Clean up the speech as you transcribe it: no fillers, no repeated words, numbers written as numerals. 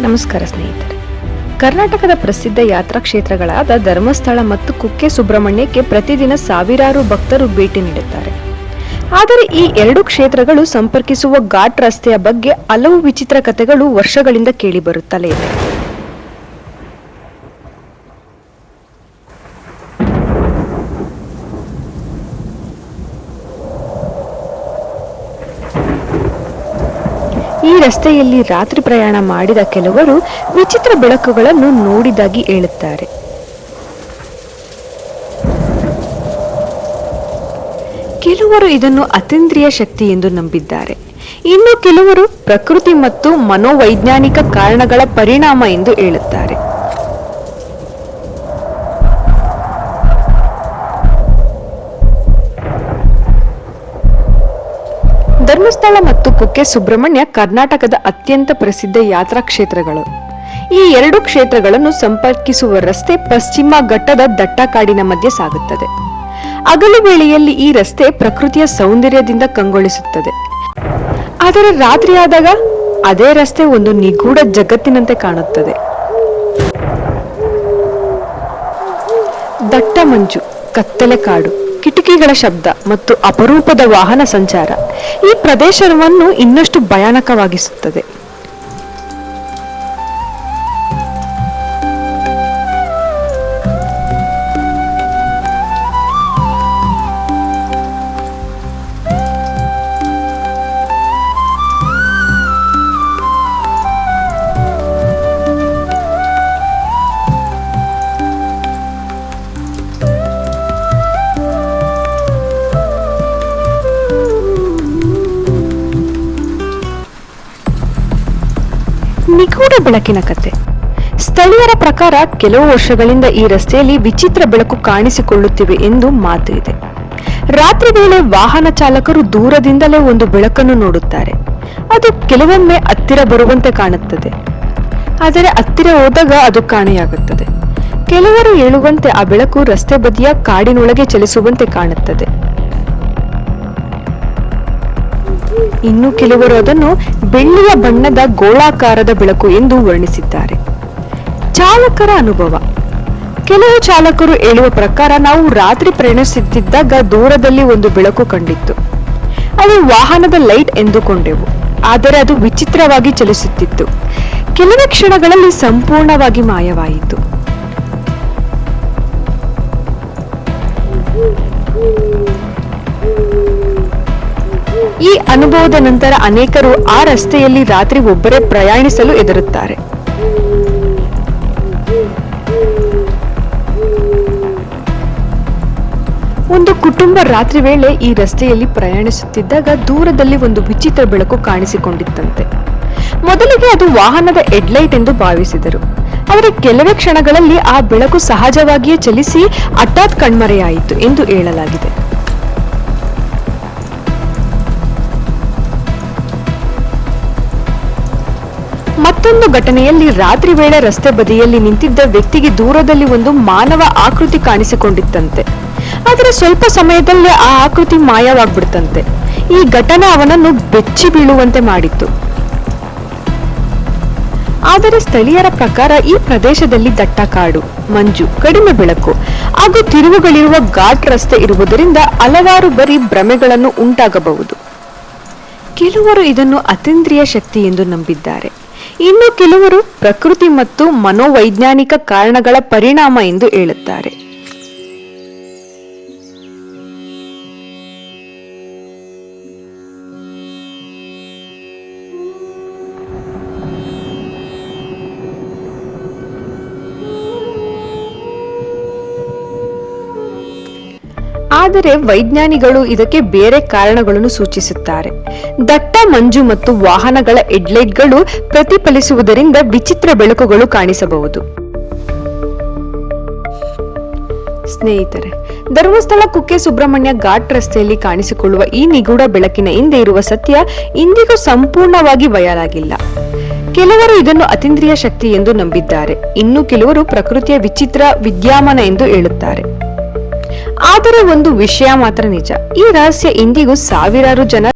ನಮಸ್ಕಾರ ಸ್ನೇಹಿತರೆ. ಕರ್ನಾಟಕದ ಪ್ರಸಿದ್ಧ ಯಾತ್ರಾ ಕ್ಷೇತ್ರಗಳಾದ ಧರ್ಮಸ್ಥಳ ಮತ್ತು ಕುಕ್ಕೆ ಸುಬ್ರಹ್ಮಣ್ಯಕ್ಕೆ ಪ್ರತಿದಿನ ಸಾವಿರಾರು ಭಕ್ತರು ಭೇಟಿ ನೀಡುತ್ತಾರೆ. ಆದರೆ ಈ ಎರಡು ಕ್ಷೇತ್ರಗಳು ಸಂಪರ್ಕಿಸುವ ಘಾಟ್ ರಸ್ತೆಯ ಬಗ್ಗೆ ಹಲವು ವಿಚಿತ್ರ ಕಥೆಗಳು ವರ್ಷಗಳಿಂದ ಕೇಳಿಬರುತ್ತಲೇ ಇದೆ. ಈ ರಸ್ತೆಯಲ್ಲಿ ರಾತ್ರಿ ಪ್ರಯಾಣ ಮಾಡಿದ ಕೆಲವರು ವಿಚಿತ್ರ ಬೆಳಕುಗಳನ್ನು ನೋಡಿದಾಗಿ ಹೇಳುತ್ತಾರೆ. ಕೆಲವರು ಇದನ್ನು ಅತೀಂದ್ರಿಯ ಶಕ್ತಿ ಎಂದು ನಂಬಿದ್ದಾರೆ. ಇನ್ನು ಕೆಲವರು ಪ್ರಕೃತಿ ಮತ್ತು ಮನೋವೈಜ್ಞಾನಿಕ ಕಾರಣಗಳ ಪರಿಣಾಮ ಎಂದು ಹೇಳುತ್ತಾರೆ. ಧರ್ಮಸ್ಥಳ ಮತ್ತು ಕುಕ್ಕೆ ಸುಬ್ರಹ್ಮಣ್ಯ ಕರ್ನಾಟಕದ ಅತ್ಯಂತ ಪ್ರಸಿದ್ಧ ಯಾತ್ರಾ ಕ್ಷೇತ್ರಗಳು. ಈ ಎರಡು ಕ್ಷೇತ್ರಗಳನ್ನು ಸಂಪರ್ಕಿಸುವ ರಸ್ತೆ ಪಶ್ಚಿಮ ಘಟ್ಟದ ದಟ್ಟ ಕಾಡಿನ ಮಧ್ಯೆ ಸಾಗುತ್ತದೆ. ಹಗಲು ವೇಳೆಯಲ್ಲಿ ಈ ರಸ್ತೆ ಪ್ರಕೃತಿಯ ಸೌಂದರ್ಯದಿಂದ ಕಂಗೊಳಿಸುತ್ತದೆ. ಆದರೆ ರಾತ್ರಿಯಾದಾಗ ಅದೇ ರಸ್ತೆ ಒಂದು ನಿಗೂಢ ಜಗತ್ತಿನಂತೆ ಕಾಣುತ್ತದೆ. ದಟ್ಟ ಮಂಜು, ಕತ್ತಲೆ ಕಾಡು, ಕಿಟಕಿಗಳ ಶಬ್ದ ಮತ್ತು ಅಪರೂಪದ ವಾಹನ ಸಂಚಾರ ಈ ಪ್ರದೇಶವನ್ನು ಇನ್ನಷ್ಟು ಭಯಾನಕವಾಗಿಸುತ್ತದೆ. ನಿಗೂಢ ಬೆಳಕಿನ ಕತೆ. ಸ್ಥಳೀಯರ ಪ್ರಕಾರ ಕೆಲವು ವರ್ಷಗಳಿಂದ ಈ ರಸ್ತೆಯಲ್ಲಿ ವಿಚಿತ್ರ ಬೆಳಕು ಕಾಣಿಸಿಕೊಳ್ಳುತ್ತಿವೆ ಎಂದು ಮಾತು ಇದೆ. ರಾತ್ರಿ ವೇಳೆ ವಾಹನ ಚಾಲಕರು ದೂರದಿಂದಲೇ ಒಂದು ಬೆಳಕನ್ನು ನೋಡುತ್ತಾರೆ. ಅದು ಕೆಲವೊಮ್ಮೆ ಹತ್ತಿರ ಬರುವಂತೆ ಕಾಣುತ್ತದೆ, ಆದರೆ ಹತ್ತಿರ ಹೋದಾಗ ಅದು ಕಾಣೆಯಾಗುತ್ತದೆ. ಕೆಲವರು ಹೇಳುವಂತೆ ಆ ಬೆಳಕು ರಸ್ತೆ ಬದಿಯ ಕಾಡಿನೊಳಗೆ ಚಲಿಸುವಂತೆ ಕಾಣುತ್ತದೆ. ಇನ್ನು ಕೆಲವರು ಅದನ್ನು ಬೆಳ್ಳಿಯ ಬಣ್ಣದ ಗೋಳಾಕಾರದ ಬೆಳಕು ಎಂದು ವರ್ಣಿಸಿದ್ದಾರೆ. ಚಾಲಕರ ಅನುಭವ. ಕೆಲವು ಚಾಲಕರು ಹೇಳುವ ಪ್ರಕಾರ ನಾವು ರಾತ್ರಿ ಪ್ರಯಾಣಿಸುತ್ತಿದ್ದಾಗ ದೂರದಲ್ಲಿ ಒಂದು ಬೆಳಕು ಕಂಡಿತ್ತು. ಅದು ವಾಹನದ ಲೈಟ್ ಎಂದುಕೊಂಡೆವು, ಆದರೆ ಅದು ವಿಚಿತ್ರವಾಗಿ ಚಲಿಸುತ್ತಿತ್ತು. ಕೆಲವೇ ಕ್ಷಣಗಳಲ್ಲಿ ಸಂಪೂರ್ಣವಾಗಿ ಮಾಯವಾಯಿತು. ಈ ಅನುಭವದ ನಂತರ ಅನೇಕರು ಆ ರಸ್ತೆಯಲ್ಲಿ ರಾತ್ರಿ ಒಬ್ಬರೇ ಪ್ರಯಾಣಿಸಲು ಹೆದರುತ್ತಾರೆ. ಒಂದು ಕುಟುಂಬ ರಾತ್ರಿ ವೇಳೆ ಈ ರಸ್ತೆಯಲ್ಲಿ ಪ್ರಯಾಣಿಸುತ್ತಿದ್ದಾಗ ದೂರದಲ್ಲಿ ಒಂದು ವಿಚಿತ್ರ ಬೆಳಕು ಕಾಣಿಸಿಕೊಂಡಿತ್ತಂತೆ. ಮೊದಲಿಗೆ ಅದು ವಾಹನದ ಹೆಡ್ಲೈಟ್ ಎಂದು ಭಾವಿಸಿದರು, ಆದರೆ ಕೆಲವೇ ಕ್ಷಣಗಳಲ್ಲಿ ಆ ಬೆಳಕು ಸಹಜವಾಗಿಯೇ ಚಲಿಸಿ ಹಠಾತ್ ಕಣ್ಮರೆಯಾಯಿತು ಎಂದು ಹೇಳಲಾಗಿದೆ. ಮತ್ತೊಂದು ಘಟನೆಯಲ್ಲಿ ರಾತ್ರಿ ವೇಳೆ ರಸ್ತೆ ಬದಿಯಲ್ಲಿ ನಿಂತಿದ್ದ ವ್ಯಕ್ತಿಗೆ ದೂರದಲ್ಲಿ ಒಂದು ಮಾನವ ಆಕೃತಿ ಕಾಣಿಸಿಕೊಂಡಿತ್ತಂತೆ. ಆದರೆ ಸ್ವಲ್ಪ ಸಮಯದಲ್ಲೇ ಆ ಆಕೃತಿ ಮಾಯವಾಗ್ಬಿಡ್ತಂತೆ. ಈ ಘಟನೆ ಅವನನ್ನು ಬೆಚ್ಚಿ ಬೀಳುವಂತೆ ಮಾಡಿತ್ತು. ಆದರೆ ಸ್ಥಳೀಯರ ಪ್ರಕಾರ ಈ ಪ್ರದೇಶದಲ್ಲಿ ದಟ್ಟ ಕಾಡು, ಮಂಜು, ಕಡಿಮೆ ಬೆಳಕು ಹಾಗೂ ತಿರುವುಗಳಿರುವ ಘಾಟ್ ರಸ್ತೆ ಇರುವುದರಿಂದ ಹಲವಾರು ಬರೀ ಭ್ರಮೆಗಳನ್ನು ಉಂಟಾಗಬಹುದು. ಕೆಲವರು ಇದನ್ನು ಅತೀಂದ್ರಿಯ ಶಕ್ತಿ ಎಂದು ನಂಬಿದ್ದಾರೆ. ಇನ್ನು ಕೆಲವರು ಪ್ರಕೃತಿ ಮತ್ತು ಮನೋವೈಜ್ಞಾನಿಕ ಕಾರಣಗಳ ಪರಿಣಾಮ ಎಂದು ಹೇಳುತ್ತಾರೆ. ಆದರೆ ವೈಜ್ಞಾನಿಗಳು ಇದಕ್ಕೆ ಬೇರೆ ಕಾರಣಗಳನ್ನು ಸೂಚಿಸುತ್ತಾರೆ. ದಟ್ಟ ಮಂಜು ಮತ್ತು ವಾಹನಗಳ ಹೆಡ್ಲೈಟ್ಗಳು ಪ್ರತಿಫಲಿಸುವುದರಿಂದ ವಿಚಿತ್ರ ಬೆಳಕುಗಳು ಕಾಣಿಸಬಹುದು. ಸ್ನೇಹಿತರೆ, ಧರ್ಮಸ್ಥಳ ಕುಕ್ಕೆ ಸುಬ್ರಹ್ಮಣ್ಯ ಘಾಟ್ ರಸ್ತೆಯಲ್ಲಿ ಕಾಣಿಸಿಕೊಳ್ಳುವ ಈ ನಿಗೂಢ ಬೆಳಕಿನ ಹಿಂದೆ ಇರುವ ಸತ್ಯ ಇಂದಿಗೂ ಸಂಪೂರ್ಣವಾಗಿ ಬಯಲಾಗಿಲ್ಲ. ಕೆಲವರು ಇದನ್ನು ಅತೀಂದ್ರಿಯ ಶಕ್ತಿ ಎಂದು ನಂಬಿದ್ದಾರೆ. ಇನ್ನು ಕೆಲವರು ಪ್ರಕೃತಿಯ ವಿಚಿತ್ರ ವಿದ್ಯಮಾನ ಎಂದು ಹೇಳುತ್ತಾರೆ. ಆದರೆ ಒಂದು ವಿಷಯ ಮಾತ್ರ ನಿಜ, ಈ ರಹಸ್ಯ ಇಂದಿಗೂ ಸಾವಿರಾರು ಜನ